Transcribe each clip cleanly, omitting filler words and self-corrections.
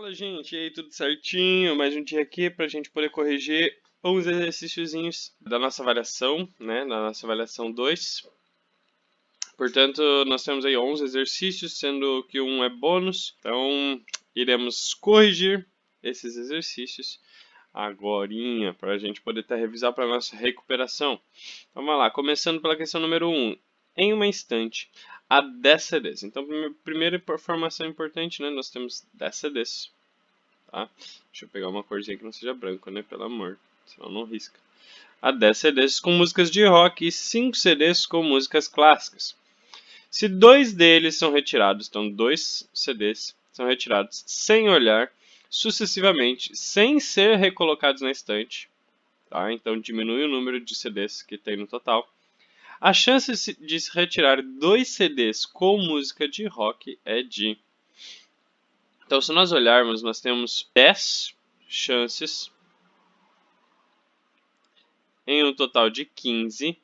Fala, gente, e aí, tudo certinho? Mais um dia aqui para a gente poder corrigir uns exercíciozinhos da nossa avaliação, né? Na nossa avaliação 2. Portanto, nós temos aí 11 exercícios, sendo que um é bônus. Então, iremos corrigir esses exercícios agorinha, para a gente poder revisar para a nossa recuperação. Então, vamos lá, começando pela questão número 1. Em uma instante, há 10 CDs. Então, primeira informação importante, né? Nós temos 10 CDs. Tá? Deixa eu pegar uma corzinha que não seja branca, né? Pelo amor, senão não risca. Há 10 CDs com músicas de rock e 5 CDs com músicas clássicas. Se dois deles são retirados, então 2 CDs são retirados sem olhar, sucessivamente, sem ser recolocados na estante, tá? Então diminui o número de CDs que tem no total. A chance de se retirar 2 CDs com música de rock é de... Então, se nós olharmos, nós temos 10 chances em um total de 15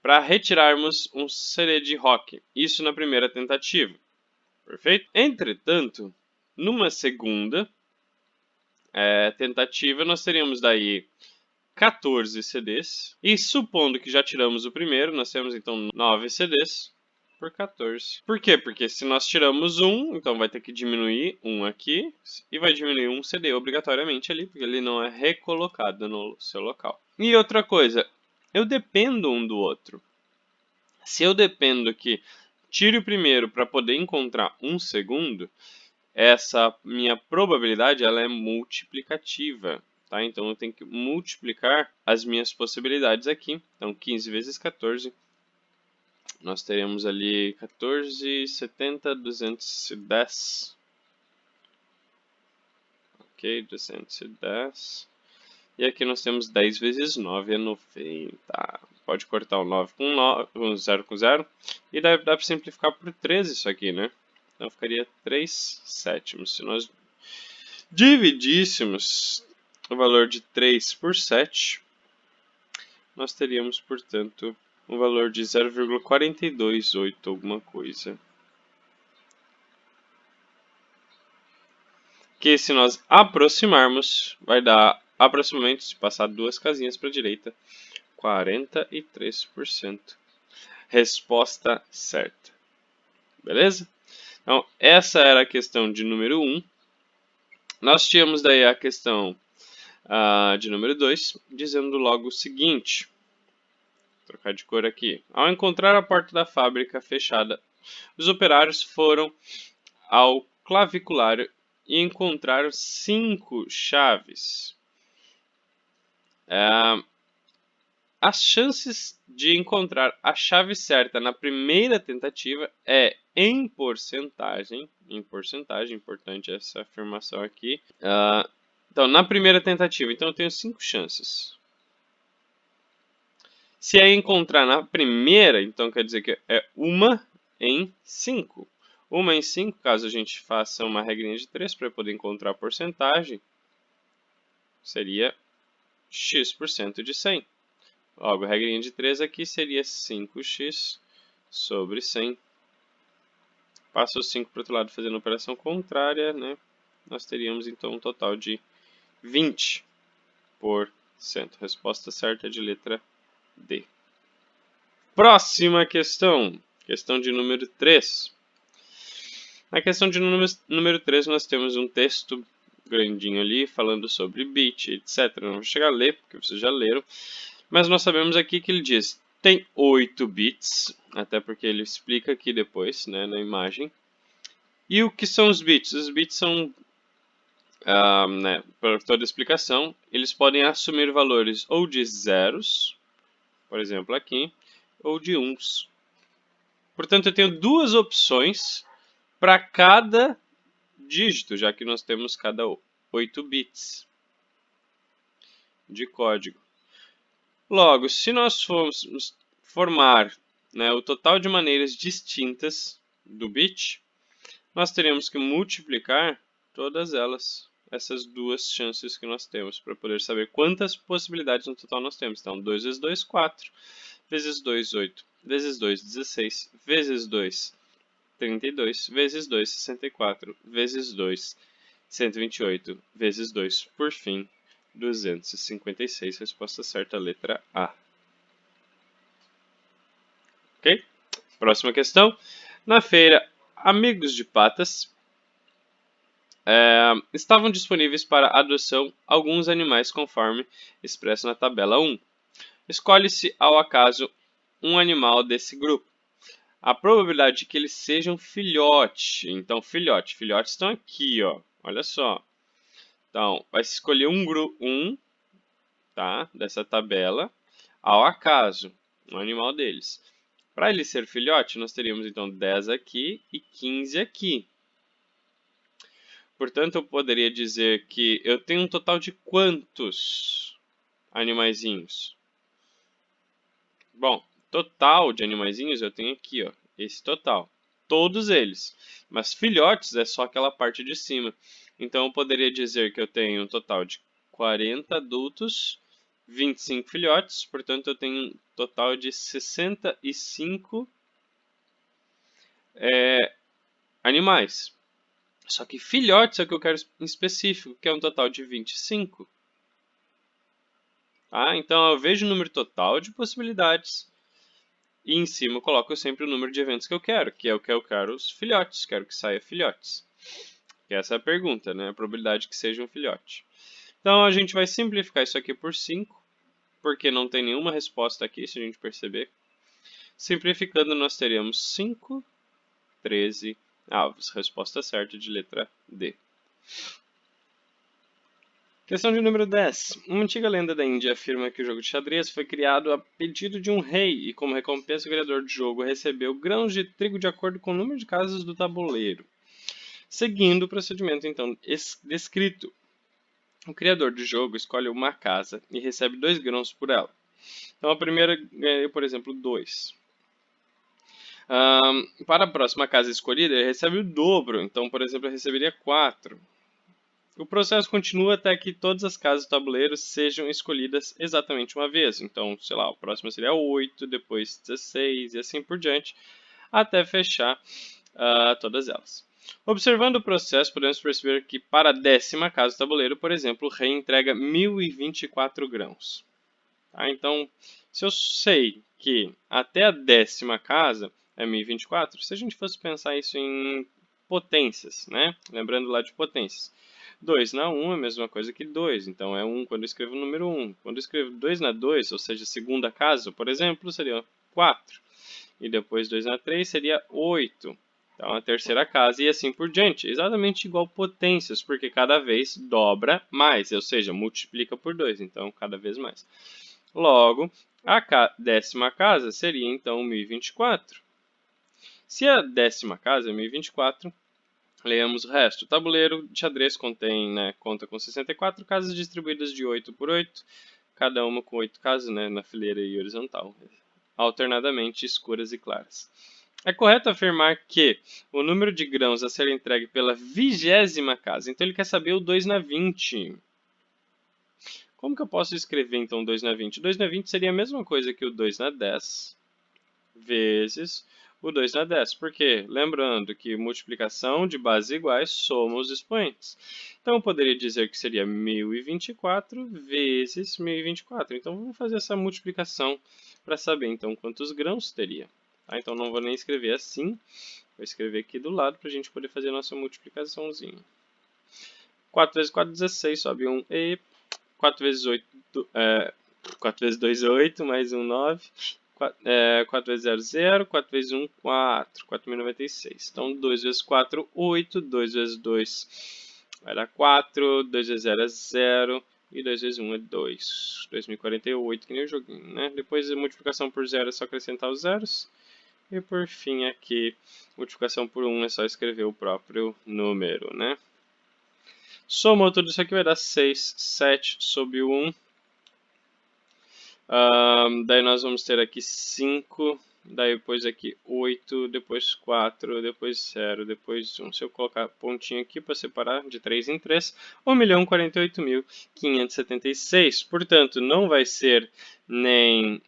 para retirarmos um CD de rock. Isso na primeira tentativa. Perfeito? Entretanto, numa segunda tentativa, nós teríamos daí 14 CDs. E supondo que já tiramos o primeiro, nós temos então 9 CDs por 14. Por quê? Porque se nós tiramos um, então vai ter que diminuir um aqui e vai diminuir um CD obrigatoriamente ali, porque ele não é recolocado no seu local. E outra coisa, eu dependo um do outro. Se eu dependo que tire o primeiro para poder encontrar um segundo, essa minha probabilidade ela é multiplicativa. Tá? Então eu tenho que multiplicar as minhas possibilidades aqui. Então 15 vezes 14, nós teremos ali 14, 70, 210. Ok, 210. E aqui nós temos 10 vezes 9 é 90. Pode cortar o 9 com 9, um 0 com 0. E dá para simplificar por 13 isso aqui, né? Então ficaria 3 sétimos. Se nós dividíssemos o valor de 3 por 7, nós teríamos, portanto, um valor de 0,428 alguma coisa. Que se nós aproximarmos, vai dar aproximadamente, se passar duas casinhas para a direita, 43%. Resposta certa. Beleza? Então, essa era a questão de número 1. Nós tínhamos daí a questão de número 2, dizendo logo o seguinte. Vou trocar de cor aqui. Ao encontrar a porta da fábrica fechada, os operários foram ao claviculário e encontraram 5 chaves. As chances de encontrar a chave certa na primeira tentativa é em porcentagem, importante essa afirmação aqui. Então, na primeira tentativa, então eu tenho 5 chances. Se é encontrar na primeira, então quer dizer que é 1 em 5. 1 em 5, caso a gente faça uma regrinha de 3 para poder encontrar a porcentagem, seria x% de 100. Logo, a regrinha de 3 aqui seria 5x sobre 100. Passa o 5 para o outro lado fazendo a operação contrária, né? Nós teríamos então um total de 20%. Resposta certa de letra D. Próxima questão. Questão de número 3. Na questão de número 3 nós temos um texto grandinho ali falando sobre bit, etc. Não vou chegar a ler, porque vocês já leram. Mas nós sabemos aqui que ele diz tem 8 bits, até porque ele explica aqui depois, né, na imagem. E o que são os bits? Os bits são, para toda explicação, eles podem assumir valores ou de zeros, por exemplo aqui, ou de uns. Portanto, eu tenho duas opções para cada dígito, já que nós temos cada 8 bits de código. Logo, se nós formos formar, né, o total de maneiras distintas do bit, nós teremos que multiplicar todas elas, essas duas chances que nós temos, para poder saber quantas possibilidades no total nós temos. Então, 2 vezes 2, 4, vezes 2, 8, vezes 2, 16, vezes 2, 32, vezes 2, 64, vezes 2, 128 vezes 2, por fim, 256. Resposta certa, letra A. Ok? Próxima questão. Na feira, Amigos de Patas estavam disponíveis para adoção alguns animais conforme expresso na tabela 1. Escolhe-se ao acaso um animal desse grupo. A probabilidade de que eles sejam filhote. Então, filhotes estão aqui, ó. Olha só. Então, vai se escolher um, tá, dessa tabela ao acaso, um animal deles. Para ele ser filhote, nós teríamos então 10 aqui e 15 aqui. Portanto, eu poderia dizer que eu tenho um total de quantos animaizinhos? Bom, total de animaizinhos eu tenho aqui, ó, esse total. Todos eles. Mas filhotes é só aquela parte de cima. Então, eu poderia dizer que eu tenho um total de 40 adultos, 25 filhotes. Portanto, eu tenho um total de 65 animais. Só que filhotes é o que eu quero em específico, que é um total de 25. Tá? Então, eu vejo o número total de possibilidades. E em cima eu coloco sempre o número de eventos que eu quero, que é o que eu quero os filhotes. Quero que saia filhotes. Que essa é a pergunta, né? A probabilidade que seja um filhote. Então, a gente vai simplificar isso aqui por 5, porque não tem nenhuma resposta aqui, se a gente perceber. Simplificando, nós teríamos 5, 13 avos. Resposta certa de letra D. Questão de número 10. Uma antiga lenda da Índia afirma que o jogo de xadrez foi criado a pedido de um rei e, como recompensa, o criador do jogo recebeu grãos de trigo de acordo com o número de casas do tabuleiro. Seguindo o procedimento então descrito, o criador do jogo escolhe uma casa e recebe 2 grãos por ela. Então a primeira ganhou, por exemplo, 2. Para a próxima casa escolhida, ele recebe o dobro. Então, por exemplo, ele receberia 4. O processo continua até que todas as casas do tabuleiro sejam escolhidas exatamente uma vez. Então, sei lá, o próximo seria 8, depois 16 e assim por diante, até fechar todas elas. Observando o processo, podemos perceber que para a 10ª casa do tabuleiro, por exemplo, o rei entrega 1024 grãos. Tá? Então, se eu sei que até a 10ª casa é 1024, se a gente fosse pensar isso em potências, né? Lembrando lá de potências. 2 na 1 é a mesma coisa que 2, então é 1 quando eu escrevo o número 1. Quando eu escrevo 2 na 2, ou seja, segunda casa, por exemplo, seria 4. E depois 2 na 3 seria 8. Então a terceira casa e assim por diante. Exatamente igual potências, porque cada vez dobra mais, ou seja, multiplica por 2, então cada vez mais. Logo, a 10ª casa seria então 1024. Se a 10ª casa é 1024, leamos o resto. O tabuleiro de xadrez contém, conta com 64 casas distribuídas de 8 por 8, cada uma com 8 casas, na fileira e horizontal, alternadamente escuras e claras. É correto afirmar que o número de grãos a ser entregue pela 20ª casa, então ele quer saber o 2 na 20. Como que eu posso escrever então 2 na 20? 2 na 20 seria a mesma coisa que o 2 na 10 vezes o 2 na 10. Por quê? Lembrando que multiplicação de bases iguais soma os expoentes. Então, eu poderia dizer que seria 1024 vezes 1024. Então, vamos fazer essa multiplicação para saber então quantos grãos teria. Tá? Então, não vou nem escrever assim. Vou escrever aqui do lado para a gente poder fazer a nossa multiplicaçãozinha. 4 vezes 4, 16, sobe 1 e 4 vezes 8, 4 vezes 2, 8, mais 1, 9. 4 vezes 0, 0. 4 vezes 1, 4. 4.096. Então, 2 vezes 4, 8. 2 vezes 2 vai dar 4. 2 vezes 0 é 0. E 2 vezes 1 é 2. 2048, que nem o joguinho, né? Depois, a multiplicação por 0 é só acrescentar os zeros. E por fim, aqui, multiplicação por 1 é só escrever o próprio número, né? Somou tudo isso aqui, vai dar 6, 7 sobre o 1. Daí nós vamos ter aqui 5, daí depois aqui 8, depois 4, depois 0, depois 1. Se eu colocar pontinho aqui para separar de 3 em 3, 1.048.576. Portanto, não vai ser nem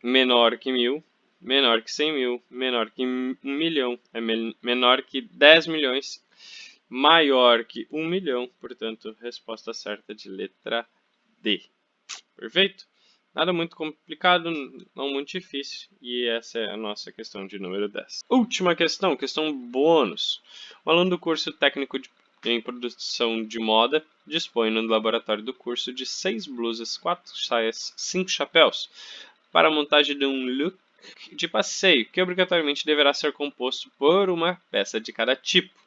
menor que 1.000, menor que 100.000, menor que 1 milhão, é menor que 10 milhões maior que 1 milhão, portanto, resposta certa de letra D. Perfeito? Nada muito complicado, não muito difícil, e essa é a nossa questão de número 10. Última questão, questão bônus. O aluno do curso técnico em produção de moda dispõe no laboratório do curso de 6 blusas, 4 saias, 5 chapéus, para a montagem de um look de passeio, que obrigatoriamente deverá ser composto por uma peça de cada tipo.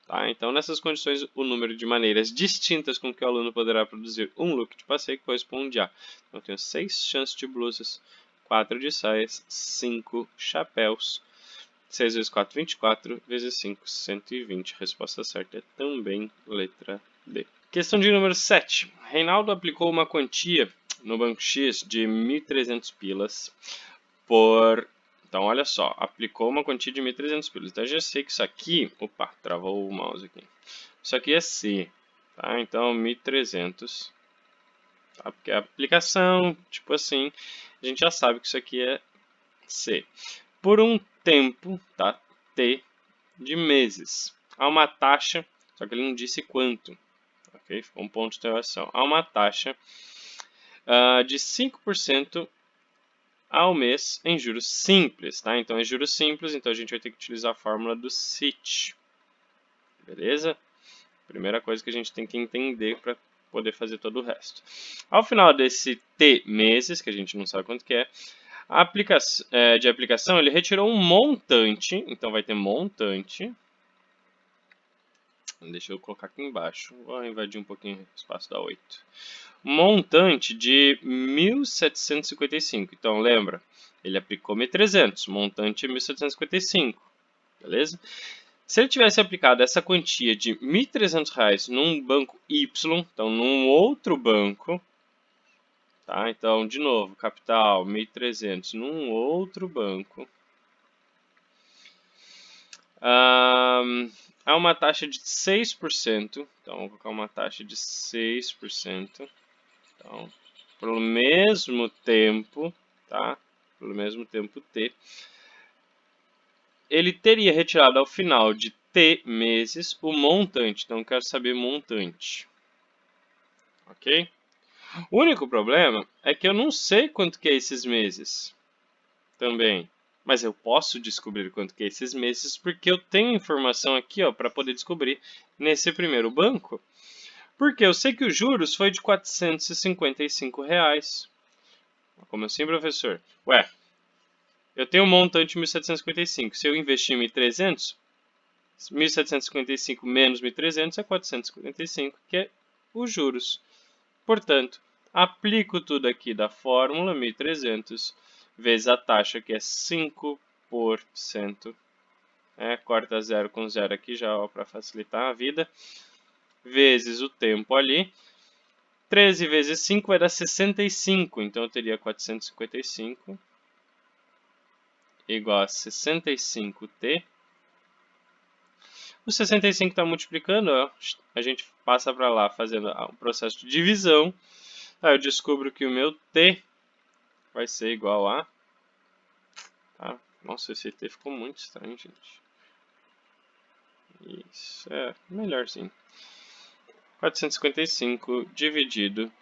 Tá? Então, nessas condições, o número de maneiras distintas com que o aluno poderá produzir um look de passeio corresponde a... Então, eu tenho 6 chances de blusas, 4 de saias, 5 chapéus. 6 vezes 4, 24, vezes 5, 120. A resposta certa é também letra D. Questão de número 7. Reinaldo aplicou uma quantia no Banco X de 1.300 pilas por... Então, olha só, aplicou uma quantia de 1.300 pilas. Então, eu já sei que isso aqui... Opa, travou o mouse aqui. Isso aqui é C, tá? Então, 1.300, tá? Porque a aplicação, tipo assim, a gente já sabe que isso aqui é C. Por um tempo, tá? T de meses. Há uma taxa, só que ele não disse quanto, ok? Ficou um ponto de interrogação. Há uma taxa de 5% ao mês em juros simples, tá? Então, é juros simples, então a gente vai ter que utilizar a fórmula do CIT, beleza? Primeira coisa que a gente tem que entender para poder fazer todo o resto. Ao final desse T meses, que a gente não sabe quanto que é, de aplicação, ele retirou um montante, então vai ter montante. Deixa eu colocar aqui embaixo, vou invadir um pouquinho o espaço da 8. Montante de 1.755. Então, lembra, ele aplicou 1.300, montante é 1.755, beleza? Se ele tivesse aplicado essa quantia de R$ 1.300 num banco Y, então num outro banco, tá? Então, de novo, capital 1.300 num outro banco, há uma taxa de 6%, então vou colocar uma taxa de 6%. Então, pelo mesmo tempo, tá? Pelo mesmo tempo T, ele teria retirado ao final de T meses o montante. Então, eu quero saber montante. Ok? O único problema é que eu não sei quanto que é esses meses também. Mas eu posso descobrir quanto que é esses meses porque eu tenho informação aqui para poder descobrir nesse primeiro banco. Porque eu sei que os juros foi de R$ 455. Como assim, professor? Ué, eu tenho um montante de 1.755. Se eu investir 1.300, 1.755 menos 1.300 é 455, que é os juros. Portanto, aplico tudo aqui da fórmula 1.300 vezes a taxa, que é 5%. Corta 0 com 0 aqui já para facilitar a vida. Vezes o tempo ali. 13 vezes 5 vai dar 65. Então, eu teria 455 igual a 65t. O 65 está multiplicando, a gente passa para lá fazendo o processo de divisão. Aí eu descubro que o meu t vai ser igual a... Tá? Nossa, esse t ficou muito estranho, gente. Isso, melhorzinho. 455 dividido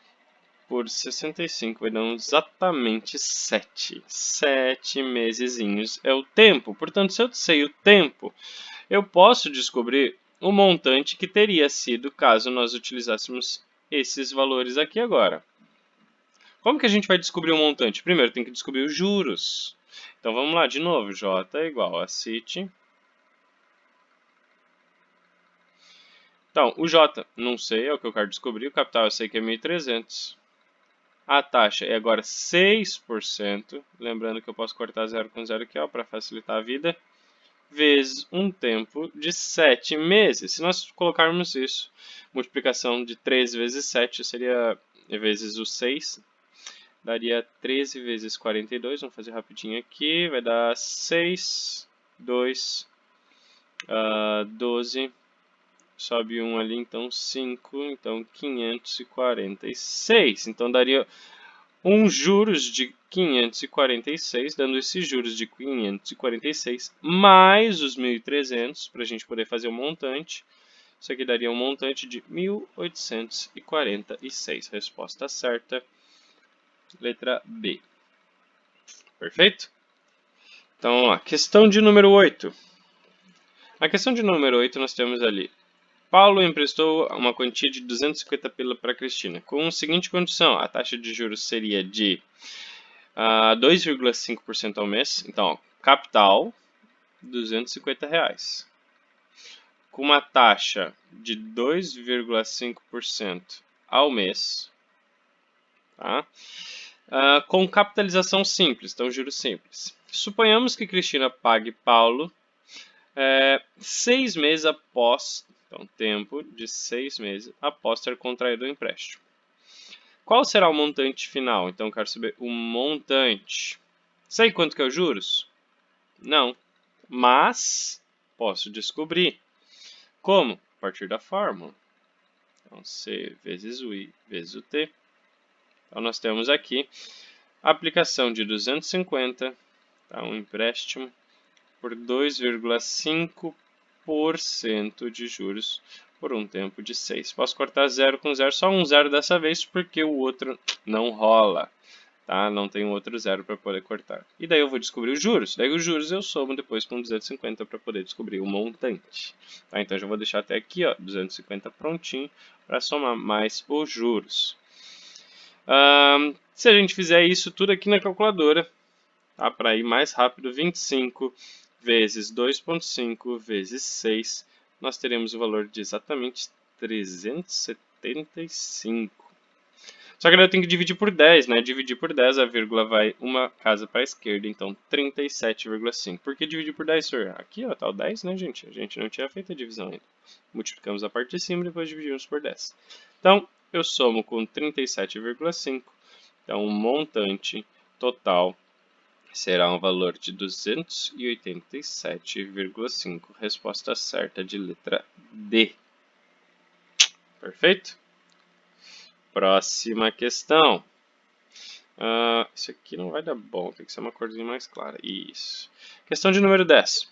por 65 vai dar exatamente 7. 7 mesezinhos é o tempo. Portanto, se eu sei o tempo, eu posso descobrir o montante que teria sido caso nós utilizássemos esses valores aqui agora. Como que a gente vai descobrir o montante? Primeiro tem que descobrir os juros. Então vamos lá de novo. J é igual a CIT. Então, o J não sei, é o que eu quero descobrir. O capital eu sei que é 1.300. A taxa é agora 6%. Lembrando que eu posso cortar 0 com 0 aqui para facilitar a vida. Vezes um tempo de 7 meses. Se nós colocarmos isso, multiplicação de 13 vezes 7 seria vezes o 6. Daria 13 vezes 42. Vamos fazer rapidinho aqui. Vai dar 6, 2, 12. Sobe 1 ali, então 5. Então 546. Então daria juros de 546, dando esses juros de 546 mais os 1.300 para a gente poder fazer o montante, Isso aqui daria um montante de 1.846. Resposta certa, letra B. Perfeito? Então, vamos lá. Questão de número 8. A questão de número 8 nós temos ali. Paulo emprestou uma quantia de 250 pila para Cristina, com a seguinte condição: a taxa de juros seria de 2,5% ao mês. Então, ó, capital, R$250. Com uma taxa de 2,5% ao mês, tá? Com capitalização simples, então juros simples. Suponhamos que Cristina pague Paulo 6 meses após, então tempo de 6 meses após ter contraído o empréstimo. Qual será o montante final? Então eu quero saber o montante. Sei quanto que é os juros? Não, mas posso descobrir. Como? A partir da fórmula. Então C vezes o I vezes o T. Então nós temos aqui a aplicação de 250, tá? Um empréstimo por 2,5% de juros por um tempo de 6. Posso cortar 0 com 0, só um 0 dessa vez, porque o outro não rola. Tá? Não tem outro 0 para poder cortar. E daí eu vou descobrir os juros. Daí os juros eu somo depois com 250 para poder descobrir o montante. Tá? Então já vou deixar até aqui, ó, 250 prontinho para somar mais os juros. Se a gente fizer isso tudo aqui na calculadora, tá? Para ir mais rápido, 25 vezes 2,5 vezes 6, nós teremos o valor de exatamente 375. Só que eu tenho que dividir por 10, né? Dividir por 10, a vírgula vai uma casa para a esquerda, então 37,5. Por que dividir por 10, senhor? Aqui, ó, tá o 10, né, gente? A gente não tinha feito a divisão ainda. Multiplicamos a parte de cima e depois dividimos por 10. Então, eu somo com 37,5. Então, o montante total será um valor de 287,5. Resposta certa de letra D. Perfeito? Próxima questão. Isso aqui não vai dar bom, tem que ser uma corzinha mais clara. Isso. Questão de número 10.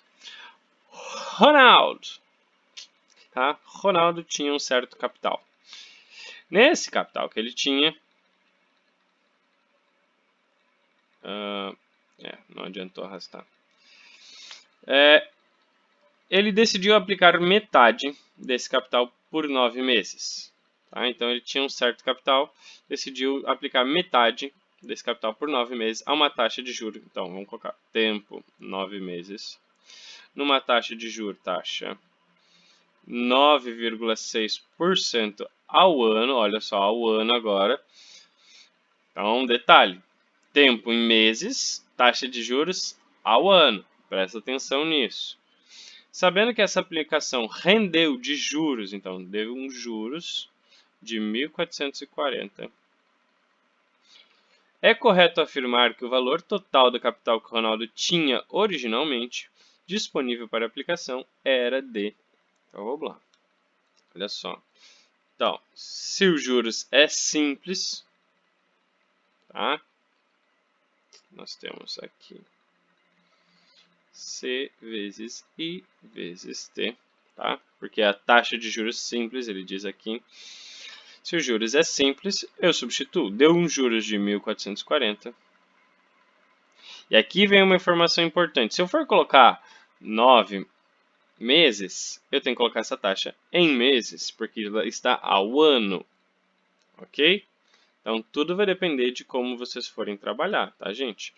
Ronaldo. Tá? Ronaldo tinha um certo capital. Nesse capital que ele tinha, não adiantou arrastar. Ele decidiu aplicar metade desse capital por 9 meses. Tá? Então ele tinha um certo capital, decidiu aplicar metade desse capital por 9 meses a uma taxa de juros. Então vamos colocar tempo 9 meses, numa taxa de juros, taxa 9,6% ao ano. Olha só, ao ano agora. Então, detalhe: tempo em meses, taxa de juros ao ano. Presta atenção nisso. Sabendo que essa aplicação rendeu de juros, então deu uns juros de 1.440. É correto afirmar que o valor total do capital que o Ronaldo tinha originalmente disponível para aplicação era de... Então vamos lá. Olha só. Então, se os juros é simples, tá? Nós temos aqui C vezes I vezes T, tá? Porque a taxa de juros simples, ele diz aqui. Se os juros é simples, eu substituo. Deu um juros de 1.440. E aqui vem uma informação importante. Se eu for colocar 9 meses, eu tenho que colocar essa taxa em meses, porque ela está ao ano. Ok? Então, tudo vai depender de como vocês forem trabalhar, tá, gente?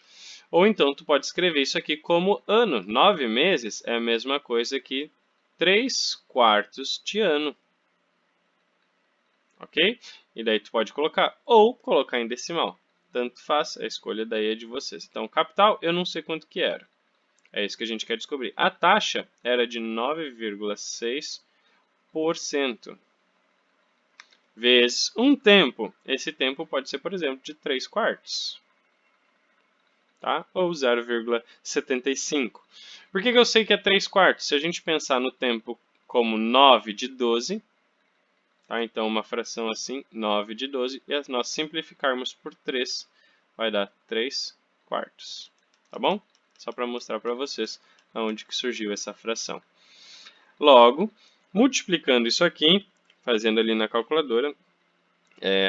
Ou então, tu pode escrever isso aqui como ano. 9 meses é a mesma coisa que 3/4 de ano. Ok? E daí tu pode colocar ou colocar em decimal. Tanto faz, a escolha daí é de vocês. Então, capital, eu não sei quanto que era. É isso que a gente quer descobrir. A taxa era de 9,6%. Vezes um tempo. Esse tempo pode ser, por exemplo, de 3/4. Tá? Ou 0,75. Por que eu sei que é 3/4? Se a gente pensar no tempo como 9 de 12, tá? Então uma fração assim, 9 de 12, e nós simplificarmos por 3, vai dar 3/4. Tá bom? Só para mostrar para vocês aonde que surgiu essa fração. Logo, Multiplicando isso aqui, fazendo ali na calculadora,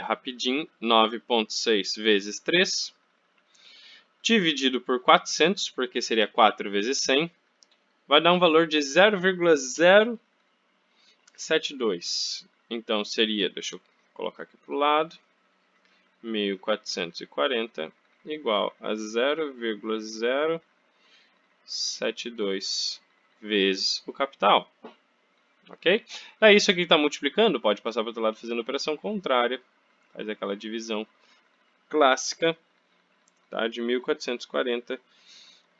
rapidinho, 9,6 vezes 3, dividido por 400, porque seria 4 vezes 100, vai dar um valor de 0,072. Então seria, deixa eu colocar aqui para o lado, 1440 igual a 0,072 vezes o capital. Ok? Aí isso aqui está multiplicando, pode passar para o outro lado fazendo operação contrária, faz aquela divisão clássica, tá? De 1440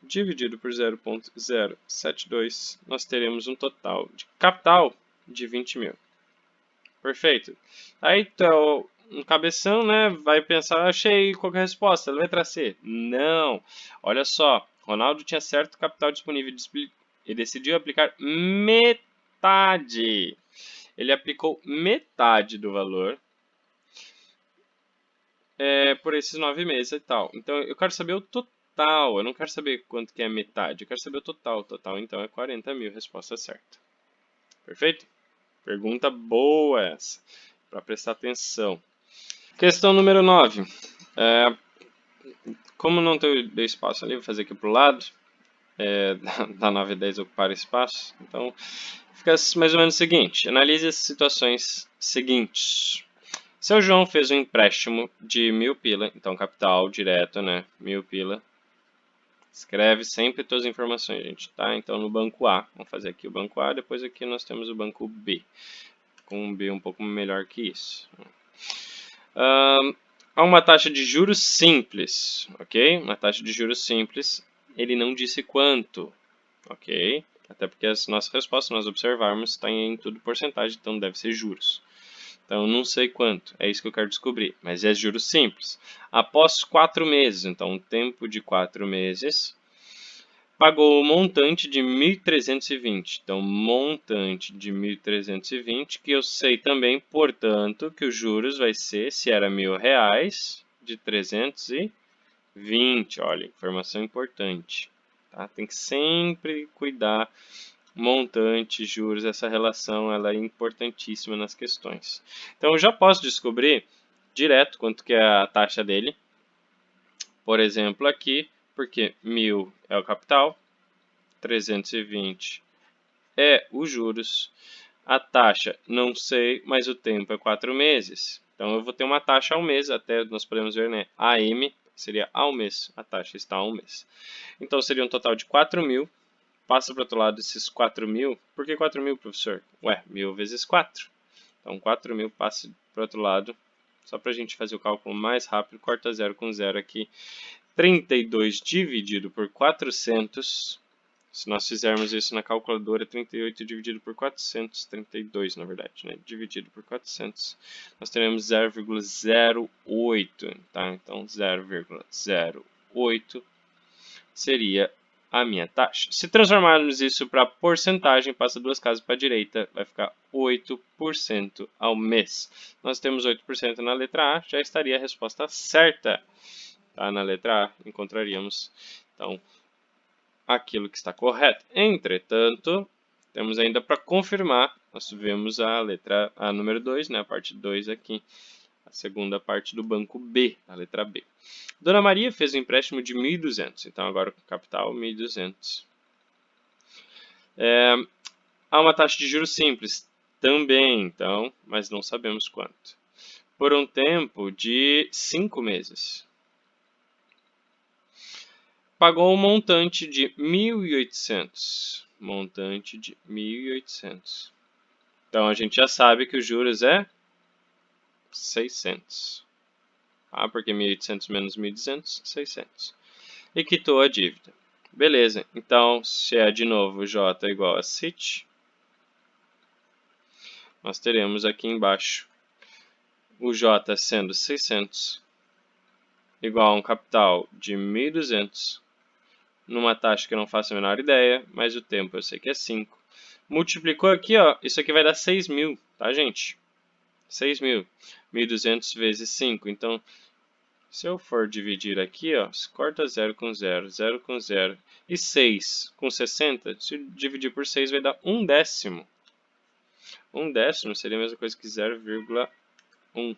dividido por 0,072, nós teremos um total de capital de 20 mil. Perfeito. Aí então, um cabeção, né, vai pensar, achei qual é a resposta, letra C. Não. Olha só, Ronaldo tinha certo capital disponível e decidiu aplicar metade. Ele aplicou metade do valor por esses 9 meses e tal. Então eu quero saber o total, eu não quero saber quanto que é metade, eu quero saber o total. O total então é 40 mil, resposta certa. Perfeito? Pergunta boa essa, para prestar atenção. Questão número 9. Como não deu espaço ali, vou fazer aqui para o lado. Da 9 e 10 ocupar espaço. Então, fica mais ou menos o seguinte. Analise as situações seguintes. Seu João fez um empréstimo de 1.000 pila. Então, capital direto, né? 1.000 pila. Escreve sempre todas as informações, gente, tá? Então, no banco A. Vamos fazer aqui o banco A. Depois aqui nós temos o banco B. Com um B um pouco melhor que isso. Há uma taxa de juros simples, ok? Uma taxa de juros simples. Ele não disse quanto, ok? Até porque as nossas respostas, nós observarmos, está em tudo porcentagem, então deve ser juros. Então, não sei quanto, é isso que eu quero descobrir, mas é juros simples. Após 4 meses, então um tempo de 4 meses, pagou o montante de 1.320. Então, montante de 1.320, que eu sei também, portanto, que os juros vai ser, se era R$1.000, de 320. Olha, informação importante. Tá? Tem que sempre cuidar montante, juros, essa relação ela é importantíssima nas questões. Então, eu já posso descobrir direto quanto que é a taxa dele. Por exemplo, aqui, porque 1.000 é o capital, 320 é os juros, a taxa não sei, mas o tempo é 4 meses. Então, eu vou ter uma taxa ao mês, até nós podemos ver, né? AM seria ao mês, a taxa está ao mês. Então, seria um total de 4.000. Passa para o outro lado esses 4.000. Por que 4.000, professor? Ué, 1.000 vezes 4. Então, 4.000 passa para o outro lado. Só para a gente fazer o cálculo mais rápido, corta 0 com 0 aqui. 32 dividido por 400. Se nós fizermos isso na calculadora, 38 dividido por 400, 32 na verdade, né? Dividido por 400, nós teremos 0,08. Tá? Então, 0,08 seria a minha taxa. Se transformarmos isso para porcentagem, passa duas casas para a direita, vai ficar 8% ao mês. Nós temos 8% na letra A, já estaria a resposta certa. Tá? Na letra A, encontraríamos, então, aquilo que está correto. Entretanto, temos ainda para confirmar, nós vemos a letra A número 2, né? A parte 2 aqui, a segunda parte do banco B, a letra B. Dona Maria fez um empréstimo de 1.200, então agora o capital 1.200. Há uma taxa de juros simples também, então, mas não sabemos quanto. Por um tempo de 5 meses. Pagou um montante de 1.800. Montante de 1.800. Então a gente já sabe que os juros é 600. Ah, porque 1.800 menos 1.200, 600. E quitou a dívida. Beleza, então se é de novo J igual a CIT, nós teremos aqui embaixo o J sendo 600, igual a um capital de 1.200, numa taxa que eu não faço a menor ideia, mas o tempo eu sei que é 5. Multiplicou aqui, ó, isso aqui vai dar 6.000, tá, gente? 6.000. 1.200 vezes 5, então... Se eu for dividir aqui, ó, corta 0 com 0, 0 com 0 e 6 com 60, se dividir por 6 vai dar 1/10. 1/10 seria a mesma coisa que 0,1.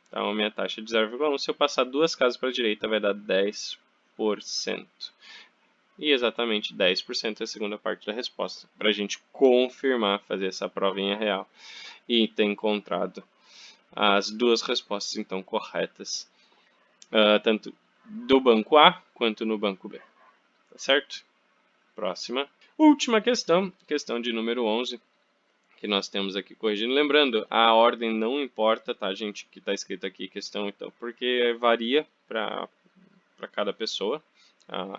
Então, a minha taxa é de 0,1. Se eu passar duas casas para a direita, vai dar 10%. E exatamente 10% é a segunda parte da resposta. Para a gente confirmar, fazer essa provinha real. E ter encontrado as duas respostas, então, corretas. Tanto do banco A, quanto no banco B. Tá certo? Próxima. Última questão. Questão de número 11. Que nós temos aqui corrigindo. Lembrando, a ordem não importa, tá, gente? Que está escrito aqui questão, então, porque varia para cada pessoa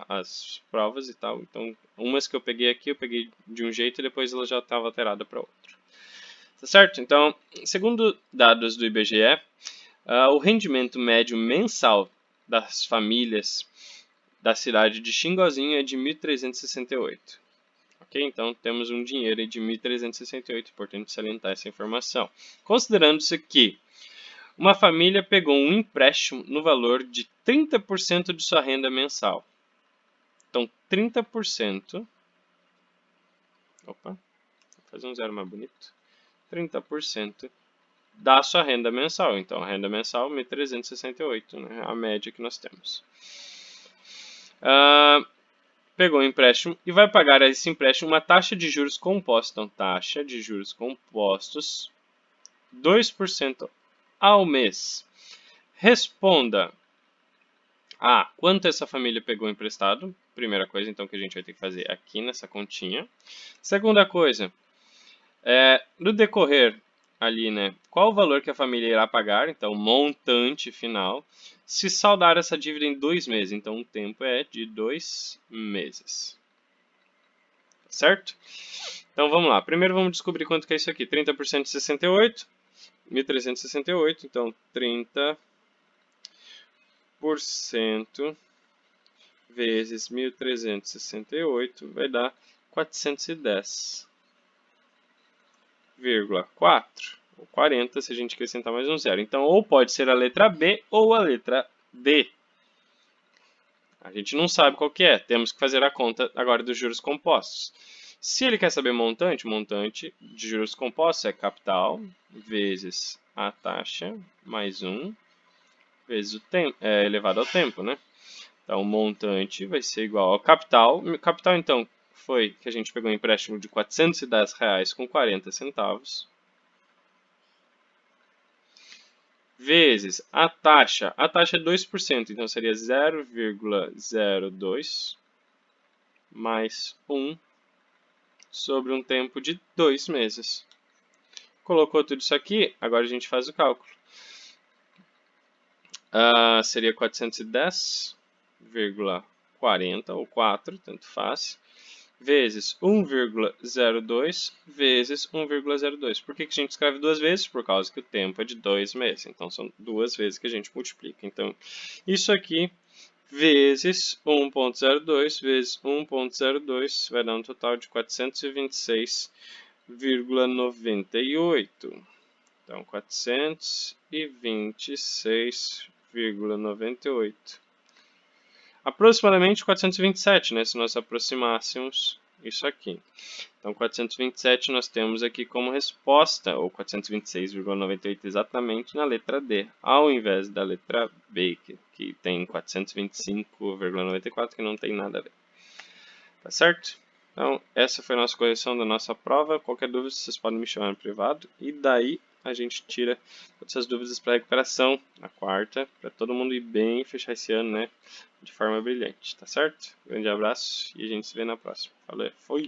as provas e tal. Então, umas que eu peguei aqui, eu peguei de um jeito e depois ela já estava alterada para outro. Tá certo? Então, segundo dados do IBGE, o rendimento médio mensal das famílias da cidade de Xingozinho é de 1.368. Ok? Então, temos um dinheiro de 1.368, importante salientar essa informação. Considerando-se que uma família pegou um empréstimo no valor de 30% de sua renda mensal. Então, 30%... Opa, vou fazer um zero mais bonito. 30% da sua renda mensal. Então, a renda mensal, 1.368, né? A média que nós temos. Pegou o empréstimo e vai pagar a esse empréstimo uma taxa de juros compostos. Então, taxa de juros compostos, 2% ao mês. Responda a quanto essa família pegou emprestado. Primeira coisa, então, que a gente vai ter que fazer aqui nessa continha. Segunda coisa, no decorrer ali, né, qual o valor que a família irá pagar, então, montante final, se saldar essa dívida em 2 meses. Então, o tempo é de 2 meses. Certo? Então, vamos lá. Primeiro, vamos descobrir quanto que é isso aqui. 30% de 68, 1.368. Então, 30% vezes 1.368 vai dar 410,4. Ou 40 se a gente acrescentar mais um zero. Então, ou pode ser a letra B ou a letra D. A gente não sabe qual que é. Temos que fazer a conta agora dos juros compostos. Se ele quer saber montante, montante de juros compostos é capital vezes a taxa mais 1 vezes o tempo, elevado ao tempo, né? Então, o montante vai ser igual ao capital. O capital, então, foi que a gente pegou um empréstimo de R$410 com 40 centavos. Vezes a taxa. A taxa é 2%, então seria 0,02 mais 1 sobre um tempo de 2 meses. Colocou tudo isso aqui, agora a gente faz o cálculo. Seria 410,40 ou 4, tanto faz, vezes 1,02 vezes 1,02. Por que a gente escreve duas vezes? Por causa que o tempo é de 2 meses. Então, são duas vezes que a gente multiplica. Então, isso aqui vezes 1,02 vezes 1,02 vai dar um total de 426,98. Então, 426,98. Aproximadamente 427, né? Se nós aproximássemos isso aqui. Então, 427 nós temos aqui como resposta, ou 426,98 exatamente na letra D, ao invés da letra B, que tem 425,94, que não tem nada a ver. Tá certo? Então, essa foi a nossa correção da nossa prova. Qualquer dúvida, vocês podem me chamar no privado. E daí, a gente tira todas essas dúvidas para a recuperação na quarta, para todo mundo ir bem e fechar esse ano, né, de forma brilhante, tá certo? Grande abraço e a gente se vê na próxima. Valeu, foi!